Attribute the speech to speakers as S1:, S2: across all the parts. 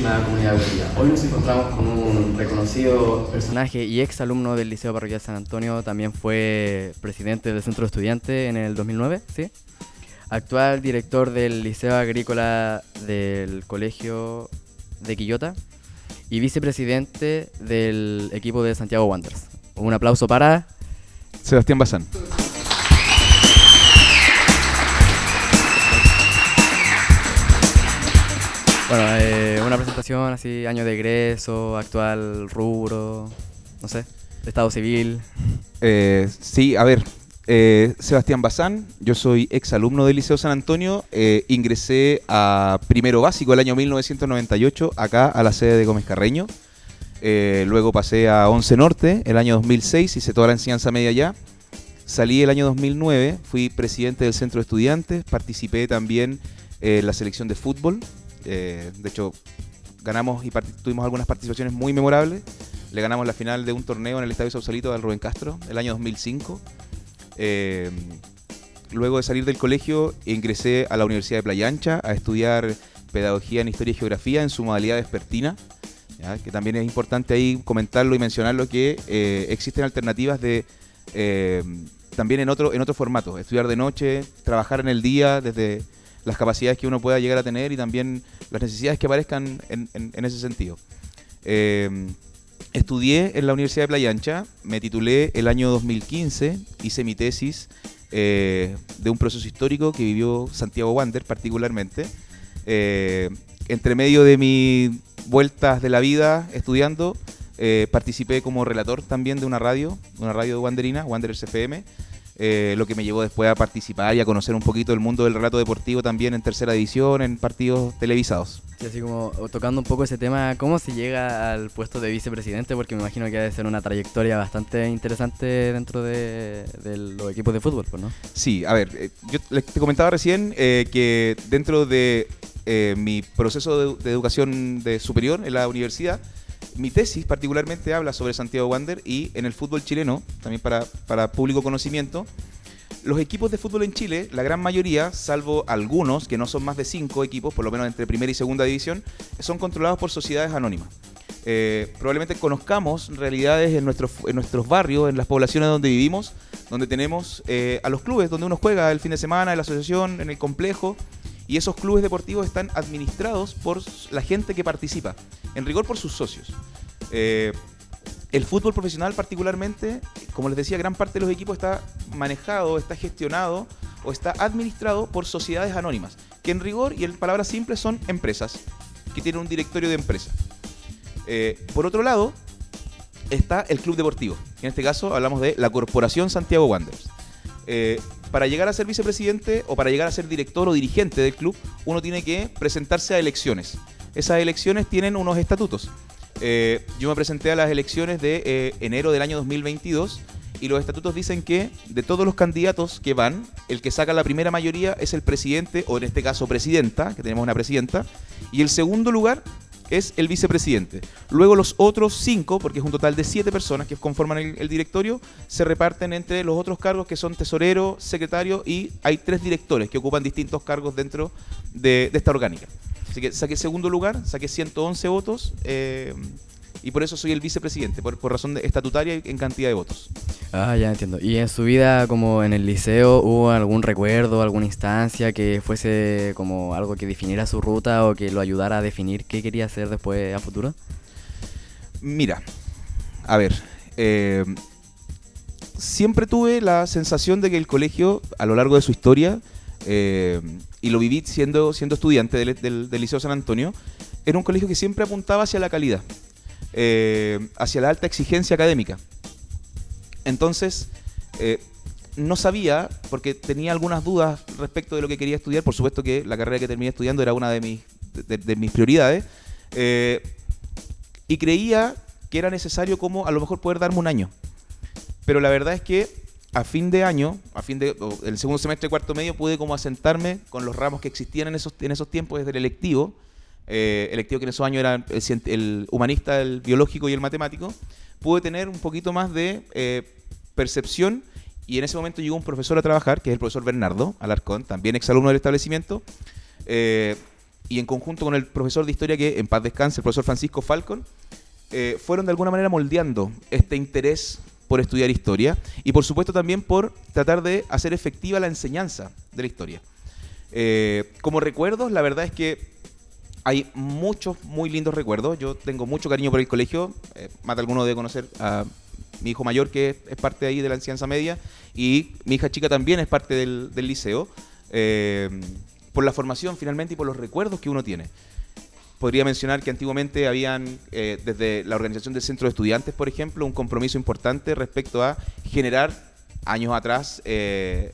S1: la comunidad educativa. Hoy nos encontramos con un reconocido personaje y ex alumno del Liceo Parroquial San Antonio, también fue presidente del Centro de Estudiantes en el 2009, ¿sí? Actual director del Liceo Agrícola del Colegio de Quillota y vicepresidente del equipo de Santiago Wanderers. Un aplauso para
S2: Sebastián Bazán.
S1: Bueno, una presentación así, año de egreso, actual rubro, no sé, estado civil.
S2: Sí, a ver, Sebastián Bazán, yo soy ex alumno del Liceo San Antonio, ingresé a primero básico el año 1998 acá a la sede de Gómez Carreño, luego pasé a Once Norte el año 2006, hice toda la enseñanza media allá, salí el año 2009, fui presidente del Centro de Estudiantes, participé también en la selección de fútbol. De hecho, ganamos y tuvimos algunas participaciones muy memorables. Le ganamos la final de un torneo en el Estadio Sausalito al Rubén Castro el año 2005. Luego de salir del colegio, ingresé a la Universidad de Playa Ancha a estudiar Pedagogía en Historia y Geografía en su modalidad vespertina, ¿ya? Que también es importante ahí comentarlo y mencionarlo que existen alternativas de también en otro formato, estudiar de noche, trabajar en el día desde las capacidades que uno pueda llegar a tener y también las necesidades que aparezcan en ese sentido. Estudié en la Universidad de Playa Ancha, me titulé el año 2015, hice mi tesis de un proceso histórico que vivió Santiago Wanderers particularmente. Entre medio de mis vueltas de la vida estudiando, participé como relator también de una radio de wanderina, Wanderers FM, lo que me llevó después a participar y a conocer un poquito el mundo del relato deportivo también en tercera división, en partidos televisados.
S1: Sí, así como tocando un poco ese tema, ¿cómo se llega al puesto de vicepresidente? Porque me imagino que ha de ser una trayectoria bastante interesante dentro de los equipos de fútbol, pues, ¿no?
S2: Sí, a ver, yo te comentaba recién que dentro de mi proceso de educación superior en la universidad, mi tesis particularmente habla sobre Santiago Wanderers y en el fútbol chileno, también para público conocimiento, los equipos de fútbol en Chile, la gran mayoría, salvo algunos, que no son más de 5 equipos, por lo menos entre primera y segunda división, son controlados por sociedades anónimas. Probablemente conozcamos realidades en nuestros barrios, en las poblaciones donde vivimos, donde tenemos a los clubes, donde uno juega el fin de semana, en la asociación, en el complejo, y esos clubes deportivos están administrados por la gente que participa, en rigor por sus socios. El fútbol profesional particularmente, como les decía, gran parte de los equipos está manejado, está gestionado o está administrado por sociedades anónimas, que en rigor y en palabras simples son empresas, que tienen un directorio de empresa. Por otro lado, está el club deportivo, en este caso hablamos de la Corporación Santiago Wanderers. Para llegar a ser vicepresidente o para llegar a ser director o dirigente del club, uno tiene que presentarse a elecciones. Esas elecciones tienen unos estatutos. Yo me presenté a las elecciones de enero del año 2022 y los estatutos dicen que de todos los candidatos que van, el que saca la primera mayoría es el presidente, o en este caso presidenta, que tenemos una presidenta, y el segundo lugar es el vicepresidente. Luego los otros 5, porque es un total de 7 personas que conforman el directorio, se reparten entre los otros cargos que son tesorero, secretario y hay 3 directores que ocupan distintos cargos dentro de esta orgánica. Así que saqué segundo lugar, saqué 111 votos y por eso soy el vicepresidente, por razón estatutaria y en cantidad de votos.
S1: Ah, ya entiendo. ¿Y en su vida, como en el liceo, hubo algún recuerdo, alguna instancia que fuese como algo que definiera su ruta o que lo ayudara a definir qué quería hacer después a futuro?
S2: Mira, a ver, siempre tuve la sensación de que el colegio, a lo largo de su historia, y lo viví siendo estudiante del Liceo San Antonio, era un colegio que siempre apuntaba hacia la calidad, hacia la alta exigencia académica. Entonces, no sabía, porque tenía algunas dudas respecto de lo que quería estudiar. Por supuesto que la carrera que terminé estudiando era una de mis prioridades, y creía que era necesario como a lo mejor poder darme un año. Pero la verdad es que a fin de año, el segundo semestre de cuarto medio, pude como asentarme con los ramos que existían en esos tiempos desde el electivo que en esos años era el humanista, el biológico y el matemático. Pude tener un poquito más de percepción y en ese momento llegó un profesor a trabajar, que es el profesor Bernardo Alarcón, también exalumno del establecimiento, y en conjunto con el profesor de historia, que en paz descanse, el profesor Francisco Falcon, fueron de alguna manera moldeando este interés por estudiar historia y por supuesto también por tratar de hacer efectiva la enseñanza de la historia. Como recuerdos, la verdad es que hay muchos muy lindos recuerdos. Yo tengo mucho cariño por el colegio, más de alguno debe conocer a mi hijo mayor, que es parte ahí de la enseñanza media, y mi hija chica también es parte del liceo, por la formación finalmente y por los recuerdos que uno tiene. Podría mencionar que antiguamente habían, desde la organización del centro de estudiantes, por ejemplo, un compromiso importante respecto a generar, años atrás,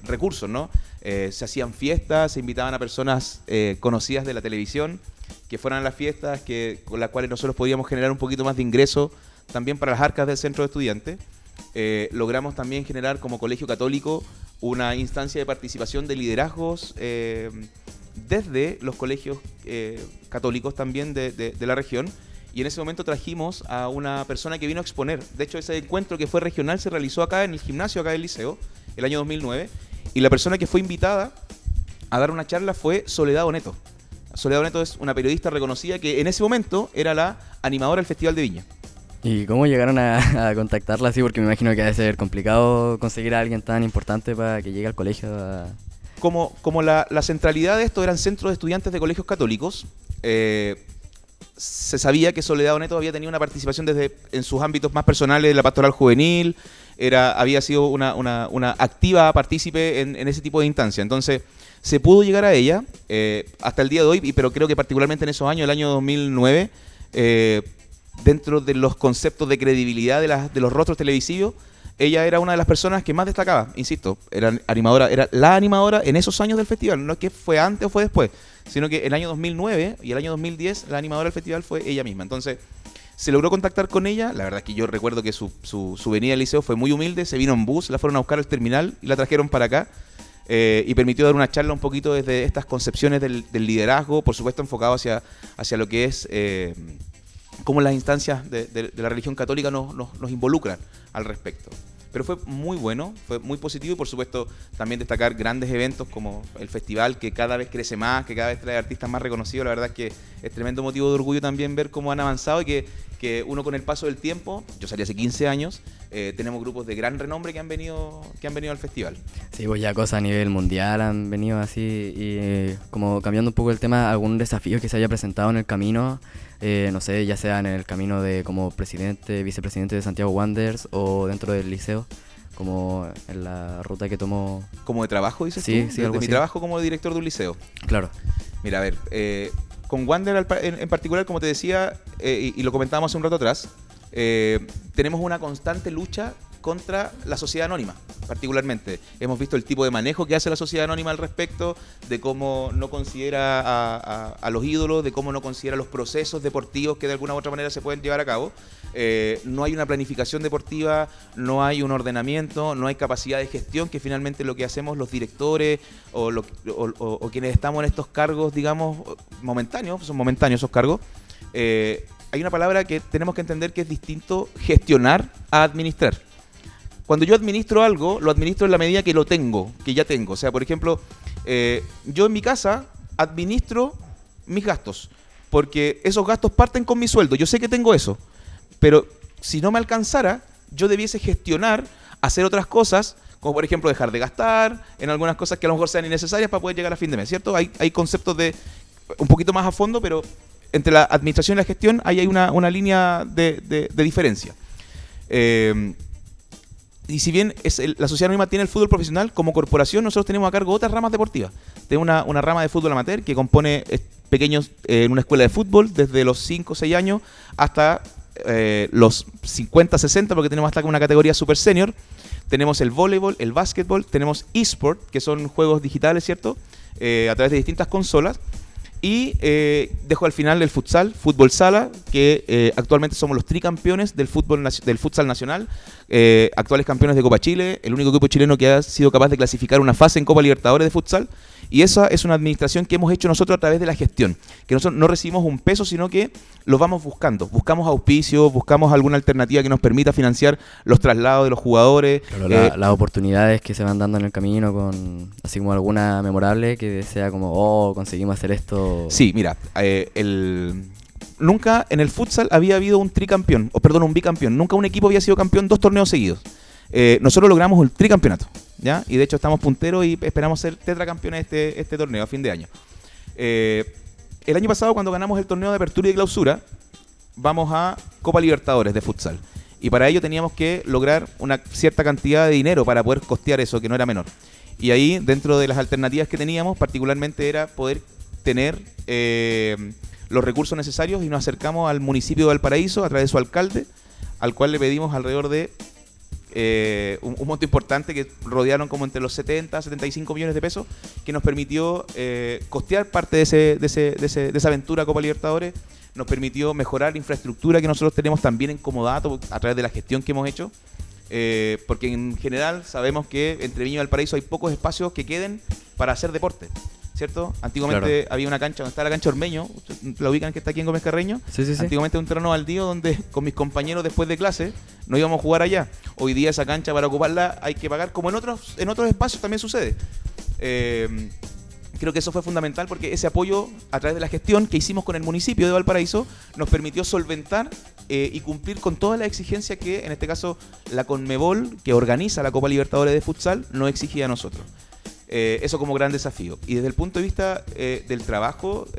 S2: recursos, ¿no? Se hacían fiestas, se invitaban a personas conocidas de la televisión que fueran a las fiestas, con las cuales nosotros podíamos generar un poquito más de ingreso también para las arcas del centro de estudiantes. Logramos también generar como colegio católico una instancia de participación de liderazgos desde los colegios católicos también de la región, y en ese momento trajimos a una persona que vino a exponer. De hecho, ese encuentro que fue regional se realizó acá en el gimnasio acá del liceo el año 2009, y la persona que fue invitada a dar una charla fue Soledad Oneto. Soledad Oneto es una periodista reconocida que en ese momento era la animadora del Festival de Viña.
S1: ¿Y cómo llegaron a contactarla así? Porque me imagino que debe ser complicado conseguir a alguien tan importante para que llegue al colegio.
S2: Como la centralidad de esto eran centros de estudiantes de colegios católicos, se sabía que Soledad Oneto había tenido una participación en sus ámbitos más personales de la pastoral juvenil, había sido una activa partícipe en ese tipo de instancia. Entonces, se pudo llegar a ella hasta el día de hoy, pero creo que particularmente en esos años, el año 2009, dentro de los conceptos de credibilidad de los rostros televisivos, ella era una de las personas que más destacaba, insisto, era la animadora en esos años del festival, no es que fue antes o fue después, sino que el año 2009 y el año 2010 la animadora del festival fue ella misma. Entonces, se logró contactar con ella. La verdad es que yo recuerdo que su venida al liceo fue muy humilde, se vino en bus, la fueron a buscar al terminal y la trajeron para acá, y permitió dar una charla un poquito desde estas concepciones del liderazgo, por supuesto enfocado hacia lo que es cómo las instancias de la religión católica nos involucran al respecto. Pero fue muy bueno, fue muy positivo, y por supuesto también destacar grandes eventos como el festival, que cada vez crece más, que cada vez trae artistas más reconocidos. La verdad es que es tremendo motivo de orgullo también ver cómo han avanzado, y que uno con el paso del tiempo, yo salí hace 15 años, tenemos grupos de gran renombre que han venido al festival.
S1: Sí, pues ya cosas a nivel mundial han venido así, y como cambiando un poco el tema, algún desafío que se haya presentado en el camino, no sé, ya sea en el camino de como presidente, vicepresidente de Santiago Wanderers o dentro del liceo, como en la ruta que tomó.
S2: ¿Como de trabajo, dices
S1: sí,
S2: tú?
S1: Sí,
S2: de mi
S1: así.
S2: Trabajo como director de un liceo.
S1: Claro.
S2: Mira, a ver, con Wander en particular, como te decía, y lo comentábamos hace un rato atrás, tenemos una constante lucha contra la sociedad anónima, particularmente. Hemos visto el tipo de manejo que hace la sociedad anónima al respecto, de cómo no considera a los ídolos, de cómo no considera los procesos deportivos que de alguna u otra manera se pueden llevar a cabo. No hay una planificación deportiva, no hay un ordenamiento, no hay capacidad de gestión, que finalmente lo que hacemos los directores o quienes estamos en estos cargos, digamos, momentáneos, son momentáneos esos cargos. Hay una palabra que tenemos que entender, que es distinto gestionar a administrar. Cuando yo administro algo, lo administro en la medida que ya tengo. O sea, por ejemplo, yo en mi casa administro mis gastos, porque esos gastos parten con mi sueldo. Yo sé que tengo eso, pero si no me alcanzara, yo debiese gestionar, hacer otras cosas, como por ejemplo dejar de gastar en algunas cosas que a lo mejor sean innecesarias para poder llegar a fin de mes, ¿cierto? Hay conceptos de un poquito más a fondo, pero entre la administración y la gestión hay una línea de diferencia. Y si bien la sociedad anónima tiene el fútbol profesional, como corporación nosotros tenemos a cargo otras ramas deportivas. Tenemos una rama de fútbol amateur que compone pequeños en una escuela de fútbol desde los 5 o 6 años hasta los 50, 60, porque tenemos hasta una categoría super senior. Tenemos el voleibol, el básquetbol, tenemos eSport, que son juegos digitales, ¿cierto? A través de distintas consolas. Y dejo al final el fútbol sala, que actualmente somos los tricampeones del futsal nacional, actuales campeones de Copa Chile, el único equipo chileno que ha sido capaz de clasificar una fase en Copa Libertadores de futsal, Y esa es una administración que hemos hecho nosotros a través de la gestión, que nosotros no recibimos un peso, sino que los vamos buscando. Buscamos auspicios, buscamos alguna alternativa que nos permita financiar los traslados de los jugadores.
S1: Claro, las oportunidades que se van dando en el camino, con así como alguna memorable que sea como, oh, conseguimos hacer esto.
S2: Sí, mira, nunca en el futsal había habido un bicampeón. Nunca un equipo había sido campeón 2 torneos seguidos. Nosotros logramos el tricampeonato, ¿ya? Y de hecho estamos punteros y esperamos ser tetracampeones este torneo a fin de año. El año pasado, cuando ganamos el torneo de apertura y de clausura, vamos a Copa Libertadores de futsal. Y para ello teníamos que lograr una cierta cantidad de dinero para poder costear eso, que no era menor. Y ahí, dentro de las alternativas que teníamos, particularmente era poder tener los recursos necesarios, y nos acercamos al municipio de Valparaíso a través de su alcalde, al cual le pedimos alrededor de un monto importante que rodearon como entre los 70 a 75 millones de pesos, que nos permitió costear parte de esa aventura Copa Libertadores. Nos permitió mejorar la infraestructura que nosotros tenemos también en Comodato a través de la gestión que hemos hecho, porque en general sabemos que entre Viña y Valparaíso hay pocos espacios que queden para hacer deporte, ¿cierto? Antiguamente claro, había una cancha donde está la cancha Ormeño, la ubican, que está aquí en Gómez Carreño.
S1: Sí.
S2: Antiguamente un terreno baldío donde con mis compañeros después de clase no íbamos a jugar allá. Hoy día esa cancha, para ocuparla hay que pagar, como en otros espacios también sucede. Creo que eso fue fundamental, porque ese apoyo a través de la gestión que hicimos con el municipio de Valparaíso nos permitió solventar y cumplir con todas las exigencias que, en este caso, la Conmebol, que organiza la Copa Libertadores de Futsal, nos exigía a nosotros. Eso como gran desafío. Y desde el punto de vista del trabajo,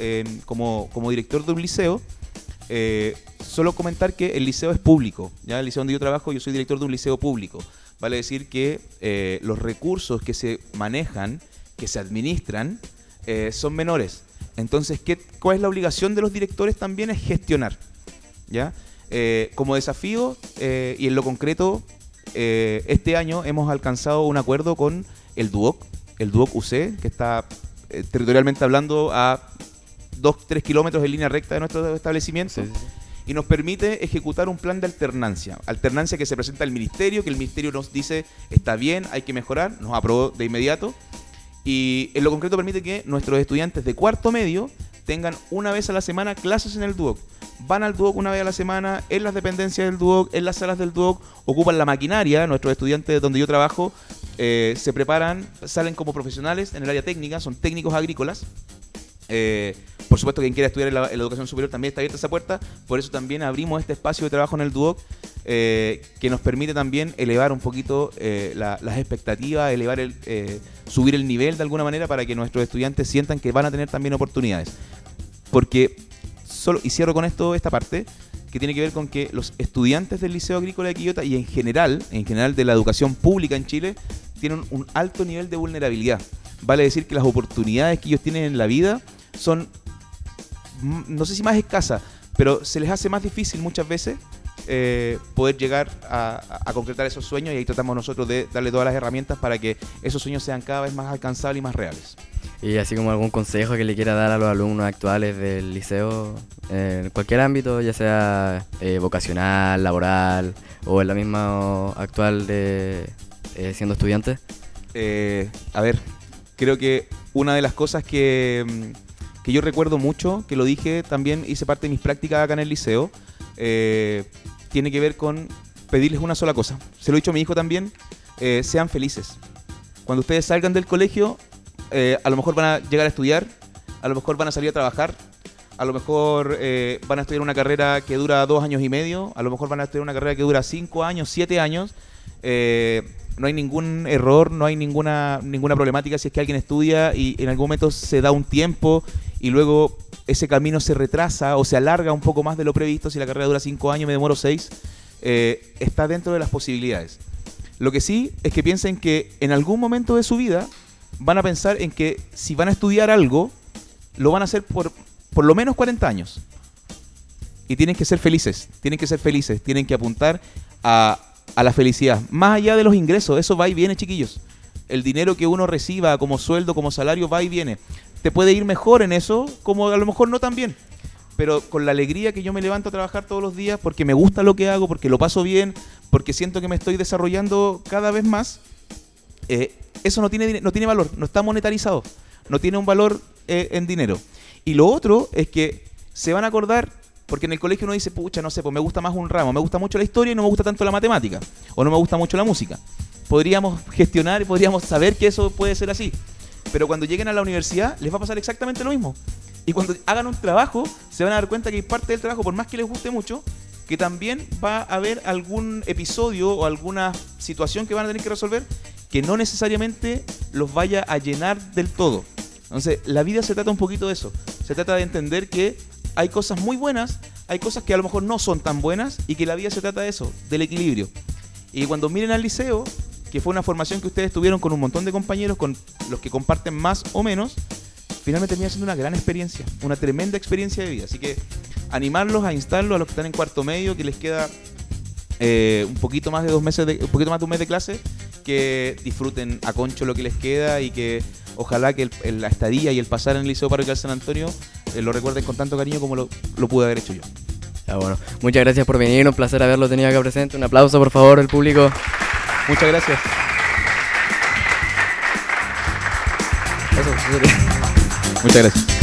S2: como director de un liceo, solo comentar que el liceo es público, ¿ya? El liceo donde yo trabajo, yo soy director de un liceo público. Vale decir que los recursos que se manejan, que se administran, son menores. Entonces, ¿cuál es la obligación de los directores? También es gestionar, ¿ya? Como desafío, y en lo concreto, este año hemos alcanzado un acuerdo con el DUOC UC, que está territorialmente hablando a 2-3 kilómetros en línea recta de nuestro establecimiento. Sí. Y nos permite ejecutar un plan de alternancia que se presenta al ministerio, que el ministerio nos dice está bien, hay que mejorar, nos aprobó de inmediato. Y en lo concreto permite que nuestros estudiantes de cuarto medio tengan una vez a la semana clases en el DUOC. Van al DUOC una vez a la semana, en las dependencias del DUOC, en las salas del DUOC, ocupan la maquinaria. Nuestros estudiantes donde yo trabajo se preparan, salen como profesionales en el área técnica, son técnicos agrícolas. Por supuesto, quien quiera estudiar en la educación superior también está abierta esa puerta. Por eso también abrimos este espacio de trabajo en el DUOC, que nos permite también elevar un poquito las expectativas, subir el nivel de alguna manera, para que nuestros estudiantes sientan que van a tener también oportunidades. Porque y cierro con esta parte, que tiene que ver con que los estudiantes del Liceo Agrícola de Quillota y en general de la educación pública en Chile tienen un alto nivel de vulnerabilidad. Vale decir que las oportunidades que ellos tienen en la vida son, no sé si más escasas, pero se les hace más difícil muchas veces poder llegar a concretar esos sueños, y ahí tratamos nosotros de darle todas las herramientas para que esos sueños sean cada vez más alcanzables y más reales.
S1: Y así como algún consejo que le quiera dar a los alumnos actuales del liceo, en cualquier ámbito, ya sea vocacional, laboral, o en la misma actual de siendo estudiante.
S2: A ver, creo que una de las cosas que yo recuerdo mucho, que lo dije también, hice parte de mis prácticas acá en el liceo, tiene que ver con pedirles una sola cosa. Se lo he dicho a mi hijo también, sean felices. Cuando ustedes salgan del colegio, a lo mejor van a llegar a estudiar, a lo mejor van a salir a trabajar, a lo mejor van a estudiar una carrera que dura 2 años y medio, a lo mejor van a estudiar una carrera que dura 5 años, 7 años. No hay ningún error, no hay ninguna problemática si es que alguien estudia y en algún momento se da un tiempo y luego ese camino se retrasa o se alarga un poco más de lo previsto. Si la carrera dura 5 años, me demoro 6, está dentro de las posibilidades. Lo que sí es que piensen que en algún momento de su vida van a pensar en que si van a estudiar algo, lo van a hacer por lo menos 40 años. Y tienen que ser felices, tienen que apuntar a la felicidad. Más allá de los ingresos, eso va y viene, chiquillos. El dinero que uno reciba como sueldo, como salario, va y viene. Te puede ir mejor en eso, como a lo mejor no tan bien. Pero con la alegría que yo me levanto a trabajar todos los días, porque me gusta lo que hago, porque lo paso bien, porque siento que me estoy desarrollando cada vez más, eso no tiene valor, no está monetarizado. no tiene un valor en dinero. Y lo otro es que se van a acordar, porque en el colegio uno dice, pucha, no sé, pues me gusta más un ramo, me gusta mucho la historia y no me gusta tanto la matemática, o no me gusta mucho la música. Podríamos gestionar y podríamos saber que eso puede ser así. Pero cuando lleguen a la universidad les va a pasar exactamente lo mismo. Y cuando hagan un trabajo se van a dar cuenta que hay parte del trabajo, por más que les guste mucho, que también va a haber algún episodio o alguna situación que van a tener que resolver que no necesariamente los vaya a llenar del todo. Entonces, la vida se trata un poquito de eso. Se trata de entender que hay cosas muy buenas, hay cosas que a lo mejor no son tan buenas y que la vida se trata de eso, del equilibrio. Y cuando miren al liceo, que fue una formación que ustedes tuvieron con un montón de compañeros, con los que comparten más o menos, finalmente termina siendo una gran experiencia, una tremenda experiencia de vida. Así que animarlos a instarlo a los que están en cuarto medio, que les queda un poquito más de un mes de clase, que disfruten a concho lo que les queda y que ojalá que la estadía y el pasar en el Liceo Parroquial San Antonio lo recuerden con tanto cariño como lo pude haber hecho yo.
S1: Ya, bueno, muchas gracias por venir, un placer haberlo tenido acá presente. Un aplauso, por favor, al público.
S2: Muchas gracias.
S1: Eso sería.
S2: Muchas gracias.